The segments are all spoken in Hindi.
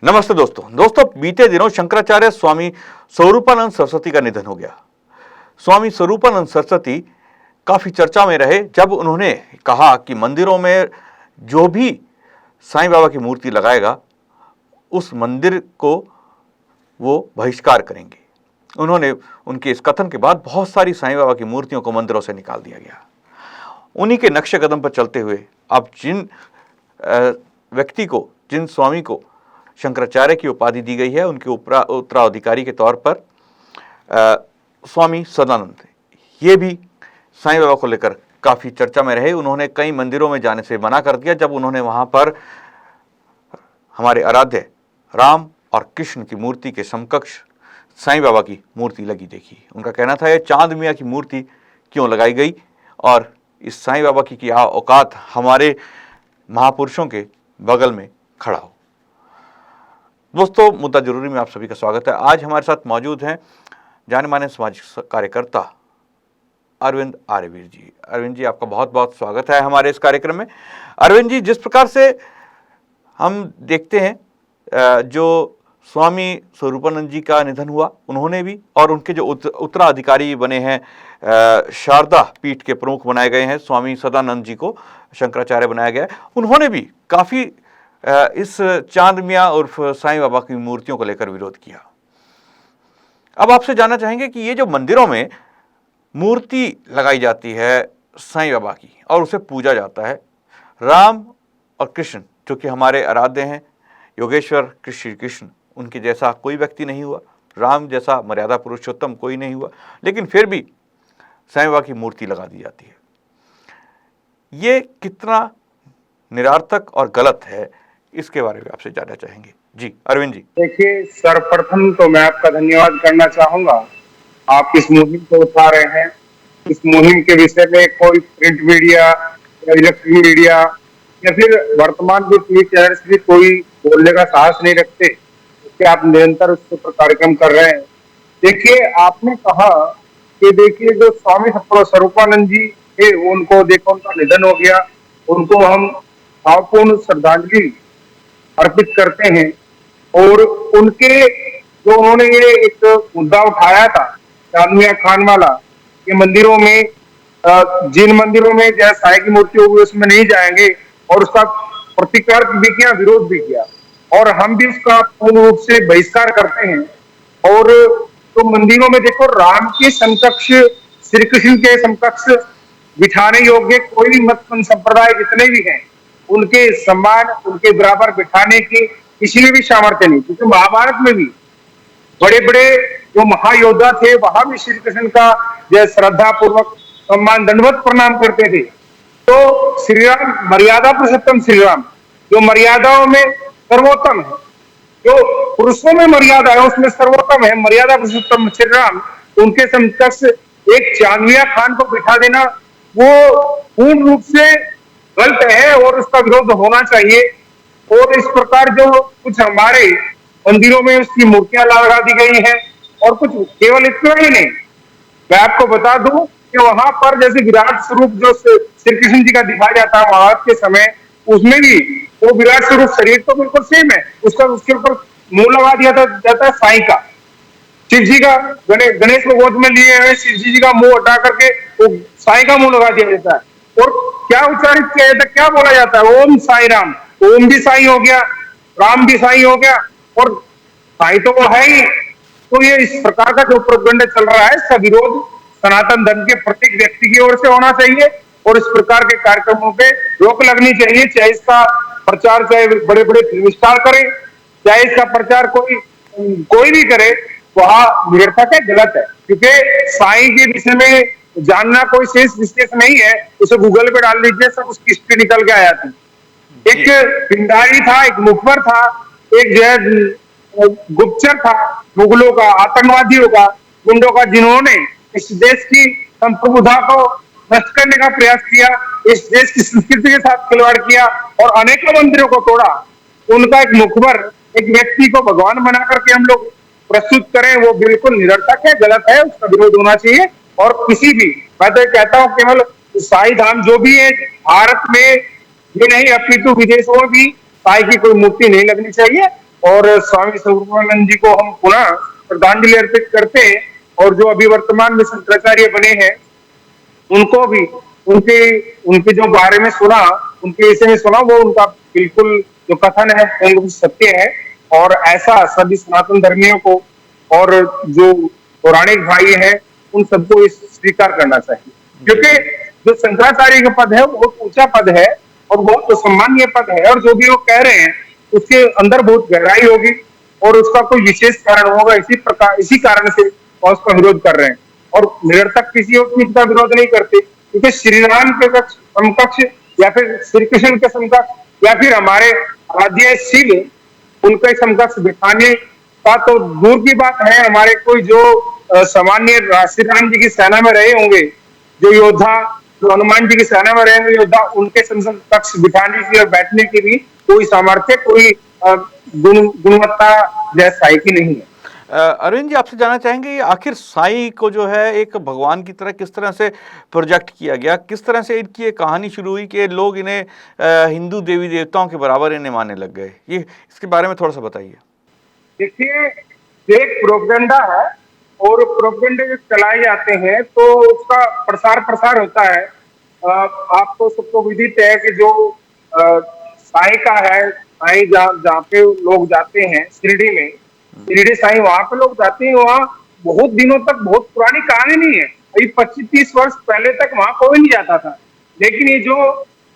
नमस्ते दोस्तों बीते दिनों शंकराचार्य स्वामी स्वरूपानंद सरस्वती का निधन हो गया। स्वामी स्वरूपानंद सरस्वती काफी चर्चा में रहे जब उन्होंने कहा कि मंदिरों में जो भी साईं बाबा की मूर्ति लगाएगा उस मंदिर को वो बहिष्कार करेंगे। उन्होंने उनके इस कथन के बाद बहुत सारी साईं बाबा की मूर्तियों को मंदिरों से निकाल दिया गया। उन्हीं के नक्शे कदम पर चलते हुए अब जिन व्यक्ति को, जिन स्वामी को शंकराचार्य की उपाधि दी गई है, उनके उत्तराधिकारी के तौर पर स्वामी सदानंद, ये भी साईं बाबा को लेकर काफ़ी चर्चा में रहे। उन्होंने कई मंदिरों में जाने से मना कर दिया जब उन्होंने वहाँ पर हमारे आराध्य राम और कृष्ण की मूर्ति के समकक्ष साईं बाबा की मूर्ति लगी देखी। उनका कहना था, ये चांद मियाँ की मूर्ति क्यों लगाई गई और इस साईं बाबा की क्या औकात हमारे महापुरुषों के बगल में खड़ा हो। दोस्तों, मुद्दा जरूरी में आप सभी का स्वागत है। आज हमारे साथ मौजूद हैं जाने माने सामाजिक कार्यकर्ता अरविंद आर्यवीर जी। अरविंद जी, आपका बहुत बहुत स्वागत है हमारे इस कार्यक्रम में। अरविंद जी, जिस प्रकार से हम देखते हैं जो स्वामी स्वरूपानंद जी का निधन हुआ, उन्होंने भी और उनके जो उत्तराधिकारी बने हैं, शारदा पीठ के प्रमुख बनाए गए हैं, स्वामी सदानंद जी को शंकराचार्य बनाया गया है, उन्होंने भी काफ़ी इस चांद मियाँ उर्फ साईं बाबा की मूर्तियों को लेकर विरोध किया। अब आपसे जानना चाहेंगे कि ये जो मंदिरों में मूर्ति लगाई जाती है साईं बाबा की और उसे पूजा जाता है, राम और कृष्ण जो कि हमारे आराध्य हैं, योगेश्वर श्री कृष्ण, उनके जैसा कोई व्यक्ति नहीं हुआ, राम जैसा मर्यादा पुरुषोत्तम कोई नहीं हुआ, लेकिन फिर भी साईं बाबा की मूर्ति लगा दी जाती है। ये कितना निरार्थक और गलत है, इसके बारे में आपसे जानना चाहेंगे। जी अरविंद जी। देखिए, सर्वप्रथम तो मैं आपका धन्यवाद करना चाहूंगा। आप इस मुहिम को उठा रहे हैं। इस मुहिम के विषय में कोई प्रिंट मीडिया या इलेक्ट्रॉनिक मीडिया या फिर वर्तमान के टीवी चैनल्स भी कोई बोलने का साहस नहीं रखते कि आप निरंतर उसके ऊपर कार्यक्रम कर रहे हैं। देखिए, आपने कहा कि देखिए जो स्वामी स्वरूपानंद जी थे, उनको देखो उनका निधन हो गया, उनको हम भावपूर्ण श्रद्धांजलि अर्पित करते हैं। और उनके जो उन्होंने ये एक मुद्दा उठाया था चांद मियां खान वाला, कि मंदिरों में जिन मंदिरों में जैसे साईं की मूर्ति होगी उसमें नहीं जाएंगे, और उसका प्रतिकार भी किया, विरोध भी किया, और हम भी उसका पूर्ण रूप से बहिष्कार करते हैं। और तो मंदिरों में देखो, राम के समकक्ष, श्री कृष्ण के समकक्ष बिठाने योग्य कोई भी मत संप्रदाय जितने भी हैं, उनके सम्मान, उनके बराबर बिठाने की किसी में भी सामर्थ्य नहीं। क्योंकि महाभारत में भी बड़े बड़े जो महायोद्धा थे, वहां भी श्री कृष्ण का जय श्रद्धा पूर्वक सम्मान दंडवत प्रणाम करते थे। तो श्री राम मर्यादा पुरुषोत्तम, श्री राम जो मर्यादाओं में सर्वोत्तम है, जो पुरुषों में मर्यादा है उसमें सर्वोत्तम है, मर्यादा पुरुषोत्तम श्री राम, उनके समकक्ष एक चांद मियां खान को बिठा देना वो पूर्ण रूप से गलत है और उसका विरोध होना चाहिए। और इस प्रकार जो कुछ हमारे मंदिरों में उसकी मूर्तियां लगा दी गई हैं, और कुछ केवल इतना ही नहीं, मैं आपको बता दूं कि वहां पर जैसे विराट स्वरूप जो श्री कृष्ण जी का दिखाया जाता है महाभारत के समय, उसमें भी वो विराट स्वरूप शरीर तो बिल्कुल सेम है, उसका उसके ऊपर मुंह लगा दिया जाता है साईं का। शिव जी का गणेश को गोद में लिए हुए शिव जी का मुंह हटा करके वो साईं का मुंह लगा दिया जाता है। और क्या उच्चारित किया जाता है, क्या बोला जाता है, ओम साई राम। ओम भी साईं हो गया, राम भी साईं हो गया, और साईं तो वो है ही। तो ये इस प्रकार का जो प्रोपगंडा चल रहा है, इसका विरोध सनातन धर्म के प्रत्येक व्यक्ति की ओर से होना चाहिए, और इस प्रकार के कार्यक्रमों पे रोक लगनी चाहिए। चाहे इसका प्रचार चाहे बड़े बड़े फिल्म स्टार करें, चाहे इसका प्रचार कोई भी करे, वह निरर्थक है, गलत है। क्योंकि साईं के विषय में जानना कोई शेष विशेष नहीं है, उसे गूगल पे डाल लीजिए, सब उसकी हिस्ट्री निकल के आ जाती है। एक पिंडारी था, एक मुखबर था, एक जो है गुप्तचर था, मुगलों का, आतंकवादियों का, गुंडों का, जिन्होंने इस देश की संप्रभुता को नष्ट करने का प्रयास किया, इस देश की संस्कृति के साथ खिलवाड़ किया और अनेकों मंदिरों को तोड़ा। उनका एक मुखबर, एक व्यक्ति को भगवान बना करके हम लोग प्रस्तुत करें, वो बिल्कुल निरर्थक है, गलत है, उसका विरोध होना चाहिए। और किसी भी, मैं तो कहता हूं केवल साईं धाम जो भी है भारत में, ये नहीं अपितु विदेशों में भी साईं की कोई मूर्ति नहीं लगनी चाहिए। और स्वामी स्वरूपानंद जी को हम पुनः श्रद्धांजलि अर्पित करते हैं। और जो अभी वर्तमान में शंकराचार्य बने हैं उनको भी उनके उनके जो बारे में सुना, उनके विषय में सुना, वो उनका बिल्कुल जो कथन है वो बिल्कुल सत्य है। और ऐसा सभी सनातन धर्मियों को और जो पौराणिक भाई हैं उन सबको इस स्वीकार करना चाहिए, क्योंकि जो शंकराचार्य का पद है वो बहुत ऊंचा पद है और बहुत सम्मानीय पद है। और जो भी वो कह रहे हैं उसके अंदर बहुत गहराई होगी और उसका कोई विशेष कारण होगा, इसी कारण से वो उसका विरोध कर रहे हैं। और निरर्थक किसी और चीज का विरोध नहीं करते, क्योंकि श्री राम के समकक्ष या फिर श्री कृष्ण के समकक्ष या फिर हमारे आराध्य शिव उनके समकक्ष बिठाने का तो दूर की बात है। हमारे कोई जो सामान्य श्री राम जी की सेना में रहे होंगे जो योद्धा, जो हनुमान जी की सेना में रहेंगे योद्धा, उनके समकक्ष बिठाने की और बैठने की भी कोई सामर्थ्य, कोई गुणवत्ता जैसा साई की नहीं है। अरविंद जी, आपसे जानना चाहेंगे आखिर साईं को जो है एक भगवान की तरह किस तरह से प्रोजेक्ट किया गया, किस तरह से इनकी एक कहानी शुरू हुई कि लोग इन्हें हिंदू देवी देवताओं के बराबर इन्हें मानने लग गए, ये इसके बारे में थोड़ा सा बताइए। देखिए, एक प्रोपेगेंडा है और प्रोपेगेंडे जो चलाए जाते हैं तो उसका प्रसार होता है। आपको सबको विदित है कि जो साई का है, साई जहाँ पे लोग जाते हैं शिरडी में, शिरडी साई वहां पे लोग जाते हैं, वहाँ बहुत दिनों तक, बहुत पुरानी कहानी नहीं है, अभी 25-30 वर्ष पहले तक वहां कोई नहीं जाता था। लेकिन ये जो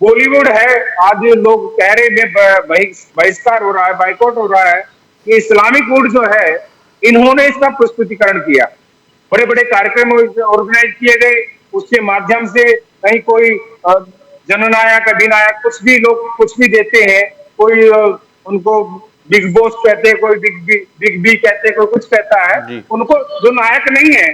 बॉलीवुड है, आज लोग कह रहे बहिष्कार हो रहा है, बाइकआउट हो रहा है, ये इस्लामिक वुड जो है इन्होंने इसका प्रस्तुतिकरण किया, बड़े बड़े कार्यक्रम ऑर्गेनाइज किए गए, उसके माध्यम से कहीं कोई जननायक अधिनायक कुछ भी लोग कुछ भी देते हैं, कोई उनको बिग बॉस कहते हैं, कोई बिग बी कहते हैं, कोई कुछ कहता है, उनको जो नायक नहीं है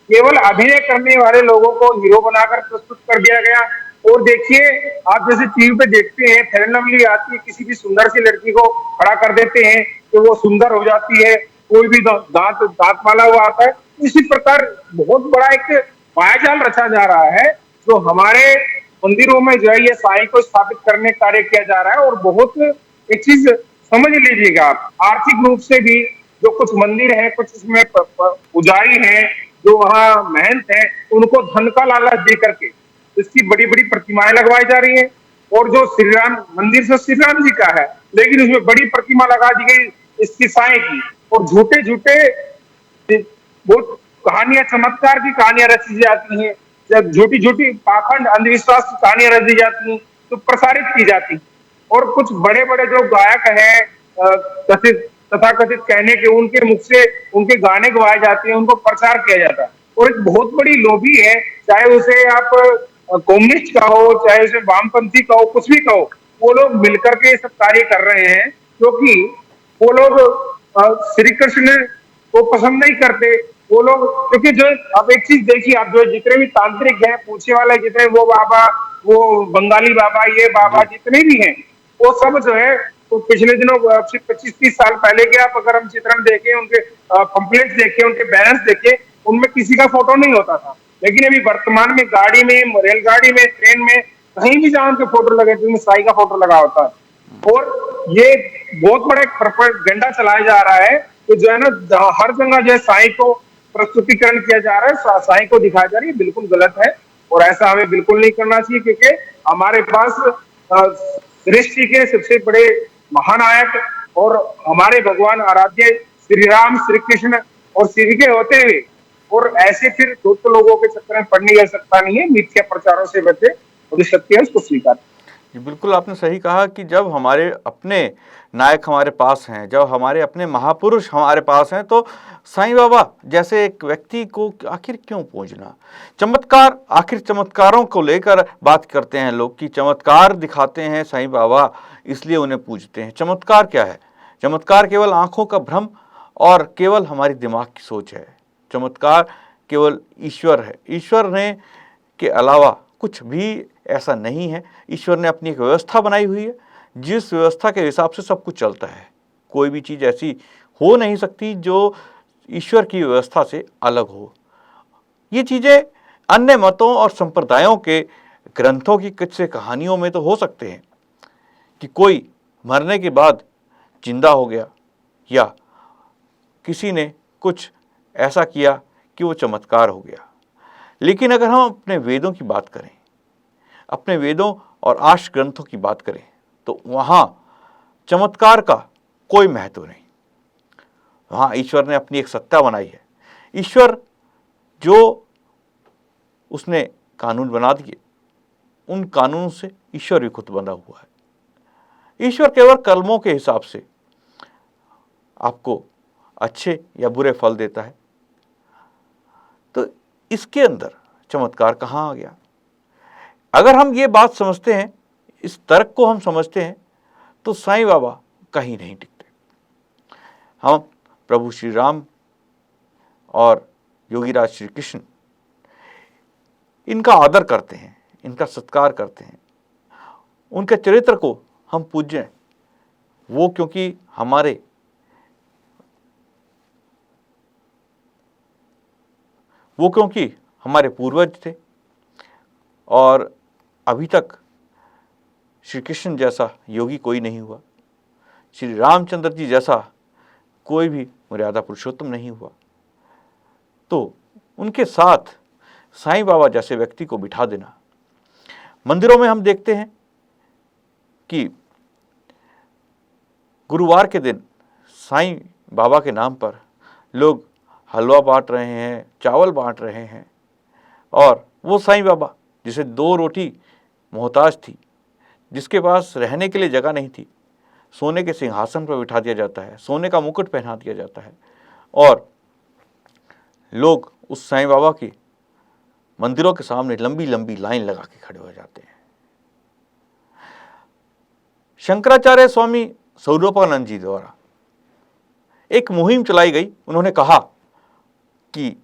केवल अभिनय करने वाले लोगों को हीरो बनाकर प्रस्तुत कर दिया गया। और देखिए, आप जैसे टीवी पे देखते हैं फेयर लवली आती है, किसी भी सुंदर सी लड़की को खड़ा कर देते हैं तो वो सुंदर हो जाती है, कोई भी दांत वाला हुआ आता है। इसी प्रकार बहुत बड़ा एक मायाजाल रचा जा रहा है जो हमारे मंदिरों में जो है ये साई को स्थापित करने का कार्य किया जा रहा है। और बहुत एक चीज समझ लीजिएगा आप, आर्थिक रूप से भी जो कुछ मंदिर है, कुछ उसमें पुजारी हैं, जो वहाँ महंत है, उनको धन का लालच दे करके इसकी बड़ी बड़ी प्रतिमाएं लगवाई जा रही है। और जो श्री राम मंदिर से श्री राम जी का है, लेकिन उसमें बड़ी प्रतिमा लगा दी गई इसकी साई की, और झूठे झूठे बहुत कहानियां, चमत्कार की कहानियां रची जाती हैं, जब झूठी झूठी पाखंड अंधविश्वास की कहानियां रची जाती हैं तो प्रसारित की जाती। और कुछ बड़े बड़े जो गायक हैं कथित तथाकथित कहने के, उनके मुख से उनके गाने गवाए जाते हैं, उनको प्रचार किया जाता है। और एक बहुत बड़ी लॉबी है, चाहे उसे आप कम्युनिस्ट का हो, चाहे उसे वामपंथी का हो, कुछ भी कहो, वो लोग मिलकर के सब कार्य कर रहे हैं, क्योंकि वो लोग श्री कृष्ण को पसंद नहीं करते। वो लोग, क्योंकि जो अब एक चीज देखिए, आप जो जितने भी तांत्रिक हैं, पूछने वाले जितने, वो बाबा, वो बंगाली बाबा, ये बाबा जितने भी हैं, वो सब जो है तो पिछले दिनों 25-30 साल पहले के आप अगर हम चित्रण देखें, उनके पंपलेट्स देखें, उनके बैनर्स देखें, उनमें किसी का फोटो नहीं होता था। लेकिन अभी वर्तमान में गाड़ी में, रेलगाड़ी में, ट्रेन में, कहीं भी जहां उनके फोटो लगे तो साई का फोटो लगा होता है। और ये बहुत बड़ा एक प्रोपेगेंडा चलाया जा रहा है तो जो है ना, हर जगह जो है साई को प्रस्तुतिकरण किया जा रहा है, साई को दिखाया जा रहा है, बिल्कुल गलत है और ऐसा हमें बिल्कुल नहीं करना चाहिए। क्योंकि हमारे पास सृष्टि के सबसे बड़े महानायक और हमारे भगवान आराध्य श्री राम, श्री कृष्ण और श्री के होते हुए, और ऐसे फिर दोस्त लोगों के चक्कर में पड़ने की आवश्यकता नहीं है। मिथ्या प्रचारों से बचे और सत्य है उसको स्वीकार। जी बिल्कुल, आपने सही कहा कि जब हमारे अपने नायक हमारे पास हैं, जब हमारे अपने महापुरुष हमारे पास हैं, तो साईं बाबा जैसे एक व्यक्ति को आखिर क्यों पूजना। चमत्कार, आखिर चमत्कारों को लेकर बात करते हैं लोग कि चमत्कार दिखाते हैं साईं बाबा, इसलिए उन्हें पूजते हैं। चमत्कार क्या है? चमत्कार केवल आंखों का भ्रम और केवल हमारी दिमाग की सोच है। चमत्कार केवल ईश्वर है, ईश्वर ने के अलावा कुछ भी ऐसा नहीं है। ईश्वर ने अपनी एक व्यवस्था बनाई हुई है, जिस व्यवस्था के हिसाब से सब कुछ चलता है। कोई भी चीज़ ऐसी हो नहीं सकती जो ईश्वर की व्यवस्था से अलग हो। ये चीज़ें अन्य मतों और संप्रदायों के ग्रंथों की किस्से कहानियों में तो हो सकते हैं कि कोई मरने के बाद जिंदा हो गया, या किसी ने कुछ ऐसा किया कि वो चमत्कार हो गया। लेकिन अगर हम अपने वेदों की बात करें, अपने वेदों और आर्ष ग्रंथों की बात करें, तो वहाँ चमत्कार का कोई महत्व नहीं। वहाँ ईश्वर ने अपनी एक सत्ता बनाई है। ईश्वर जो उसने कानून बना दिए, उन कानूनों से ईश्वर भी खुद बंधा हुआ है। ईश्वर केवल कर्मों के हिसाब से आपको अच्छे या बुरे फल देता है। तो इसके अंदर चमत्कार कहाँ आ गया? अगर हम ये बात समझते हैं, इस तर्क को हम समझते हैं, तो साईं बाबा कहीं नहीं टिकते। हम प्रभु श्री राम और योगीराज श्री कृष्ण, इनका आदर करते हैं, इनका सत्कार करते हैं, उनके चरित्र को हम पूजें, वो क्योंकि हमारे पूर्वज थे और अभी तक श्री कृष्ण जैसा योगी कोई नहीं हुआ, श्री रामचंद्र जी जैसा कोई भी मर्यादा पुरुषोत्तम नहीं हुआ, तो उनके साथ साईं बाबा जैसे व्यक्ति को बिठा देना। मंदिरों में हम देखते हैं कि गुरुवार के दिन साईं बाबा के नाम पर लोग हलवा बांट रहे हैं, चावल बांट रहे हैं, और वो साईं बाबा जिसे 2 रोटी मोहताज थी, जिसके पास रहने के लिए जगह नहीं थी, सोने के सिंहासन पर बिठा दिया जाता है, सोने का मुकुट पहना दिया जाता है, और लोग उस साईं बाबा की मंदिरों के सामने लंबी लंबी लाइन लगा के खड़े हो जाते हैं। शंकराचार्य स्वामी स्वरूपानंद जी द्वारा एक मुहिम चलाई गई। उन्होंने कहा कि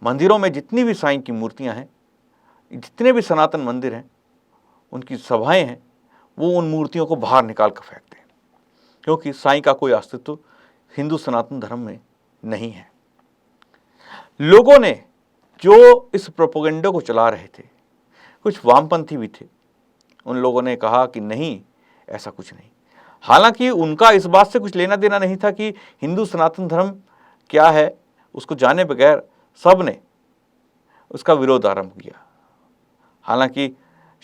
मंदिरों में जितनी भी साईं की मूर्तियां हैं, जितने भी सनातन मंदिर हैं, उनकी सभाएं हैं, वो उन मूर्तियों को बाहर निकाल कर फेंकते हैं, क्योंकि साईं का कोई अस्तित्व हिंदू सनातन धर्म में नहीं है। लोगों ने जो इस प्रोपेगेंडा को चला रहे थे, कुछ वामपंथी भी थे, उन लोगों ने कहा कि नहीं, ऐसा कुछ नहीं। हालांकि उनका इस बात से कुछ लेना देना नहीं था कि हिंदू सनातन धर्म क्या है, उसको जाने बगैर सब ने उसका विरोध आरंभ किया। हालांकि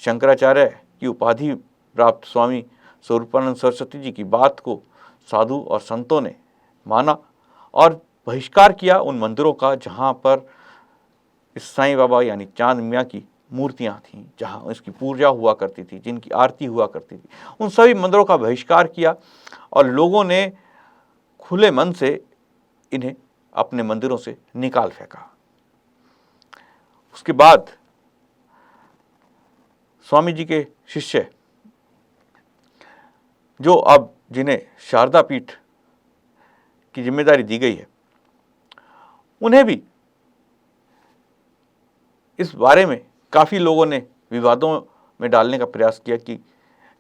शंकराचार्य की उपाधि प्राप्त स्वामी स्वरूपानंद सरस्वती जी की बात को साधु और संतों ने माना और बहिष्कार किया उन मंदिरों का जहाँ पर इस साईं बाबा यानी चांद मियाँ की मूर्तियाँ थीं, जहाँ इसकी पूजा हुआ करती थी, जिनकी आरती हुआ करती थी, उन सभी मंदिरों का बहिष्कार किया और लोगों ने खुले मन से इन्हें अपने मंदिरों से निकाल फेंका। उसके बाद स्वामी जी के शिष्य, जो अब जिन्हें शारदा पीठ की जिम्मेदारी दी गई है, उन्हें भी इस बारे में काफ़ी लोगों ने विवादों में डालने का प्रयास किया कि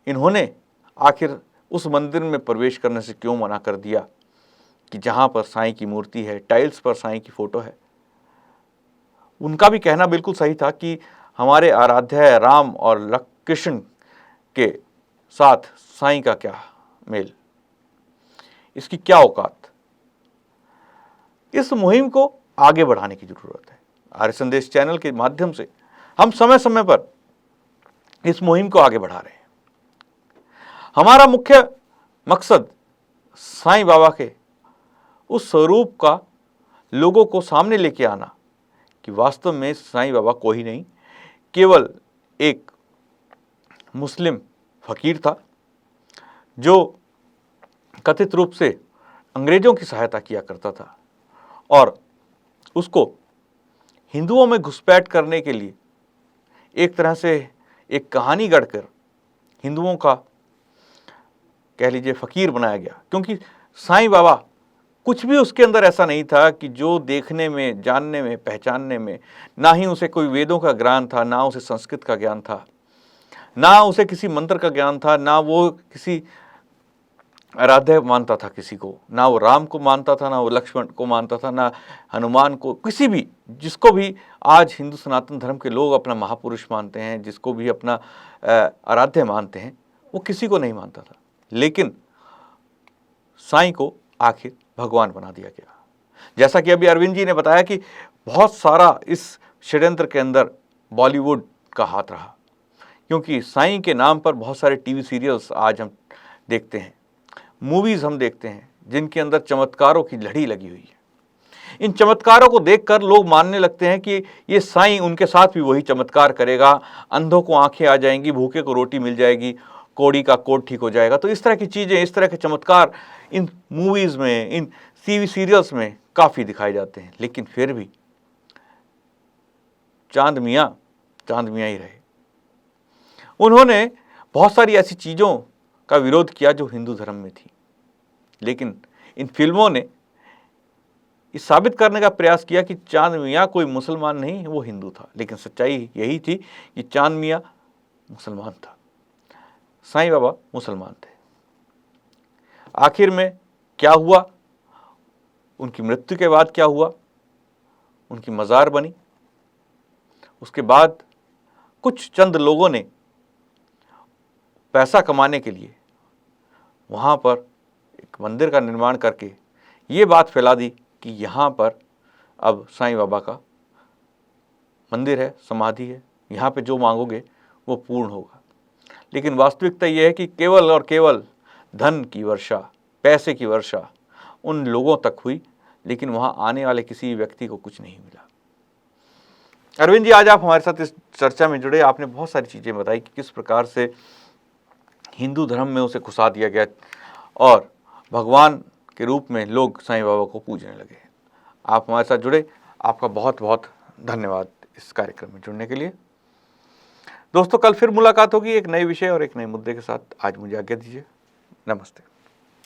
इन्होंने आखिर उस मंदिर में प्रवेश करने से क्यों मना कर दिया कि जहाँ पर साईं की मूर्ति है, टाइल्स पर साईं की फ़ोटो है। उनका भी कहना बिल्कुल सही था कि हमारे आराध्य राम और कृष्ण के साथ साईं का क्या मेल, इसकी क्या औकात। इस मुहिम को आगे बढ़ाने की जरूरत है। आर्य संदेश चैनल के माध्यम से हम समय समय पर इस मुहिम को आगे बढ़ा रहे हैं। हमारा मुख्य मकसद साईं बाबा के उस स्वरूप का लोगों को सामने लेके आना कि वास्तव में साईं बाबा कोई नहीं, केवल एक मुस्लिम फकीर था जो कथित रूप से अंग्रेजों की सहायता किया करता था और उसको हिंदुओं में घुसपैठ करने के लिए एक तरह से एक कहानी गढ़कर हिंदुओं का कह लीजिए फकीर बनाया गया। क्योंकि साईं बाबा कुछ भी उसके अंदर ऐसा नहीं था कि जो देखने में, जानने में, पहचानने में, ना ही उसे कोई वेदों का ज्ञान था, ना उसे संस्कृत का ज्ञान था, ना उसे किसी मंत्र का ज्ञान था, ना वो किसी आराध्य मानता था किसी को, ना वो राम को मानता था, ना वो लक्ष्मण को मानता था, ना हनुमान को, किसी भी जिसको भी आज हिंदू सनातन धर्म के लोग अपना महापुरुष मानते हैं, जिसको भी अपना आराध्य मानते हैं, वो किसी को नहीं मानता था। लेकिन साईं को आखिर भगवान बना दिया गया। जैसा कि अभी अरविंद जी ने बताया कि बहुत सारा इस षड्यंत्र के अंदर बॉलीवुड का हाथ रहा, क्योंकि साईं के नाम पर बहुत सारे टीवी सीरियल्स आज हम देखते हैं, मूवीज़ हम देखते हैं जिनके अंदर चमत्कारों की लड़ी लगी हुई है। इन चमत्कारों को देखकर लोग मानने लगते हैं कि ये साईं उनके साथ भी वही चमत्कार करेगा, अंधों को आंखें आ जाएंगी, भूखे को रोटी मिल जाएगी, कोड़ी का कोढ़ ठीक हो जाएगा। तो इस तरह की चीज़ें, इस तरह के चमत्कार इन मूवीज़ में, इन टीवी सीरियल्स में काफ़ी दिखाए जाते हैं। लेकिन फिर भी चांद मियाँ ही रहे। उन्होंने बहुत सारी ऐसी चीज़ों का विरोध किया जो हिंदू धर्म में थी, लेकिन इन फिल्मों ने इस साबित करने का प्रयास किया कि चांद मियाँ कोई मुसलमान नहीं, वो हिंदू था। लेकिन सच्चाई यही थी कि चांद मियाँ मुसलमान था, साईं बाबा मुसलमान थे। आखिर में क्या हुआ, उनकी मृत्यु के बाद क्या हुआ, उनकी मज़ार बनी। उसके बाद कुछ चंद लोगों ने पैसा कमाने के लिए वहाँ पर एक मंदिर का निर्माण करके ये बात फैला दी कि यहाँ पर अब साईं बाबा का मंदिर है, समाधि है, यहाँ पे जो मांगोगे वो पूर्ण होगा। लेकिन वास्तविकता ये है कि केवल और केवल धन की वर्षा, पैसे की वर्षा उन लोगों तक हुई, लेकिन वहाँ आने वाले किसी व्यक्ति को कुछ नहीं मिला। अरविंद जी, आज आप हमारे साथ इस चर्चा में जुड़े। आपने बहुत सारी चीज़ें बताई कि किस प्रकार से हिंदू धर्म में उसे घुसा दिया गया और भगवान के रूप में लोग साईं बाबा को पूजने लगे। आप हमारे साथ जुड़े, आपका बहुत बहुत धन्यवाद इस कार्यक्रम में जुड़ने के लिए। दोस्तों, कल फिर मुलाकात होगी एक नए विषय और एक नए मुद्दे के साथ। आज मुझे आज्ञा दीजिए। नमस्ते।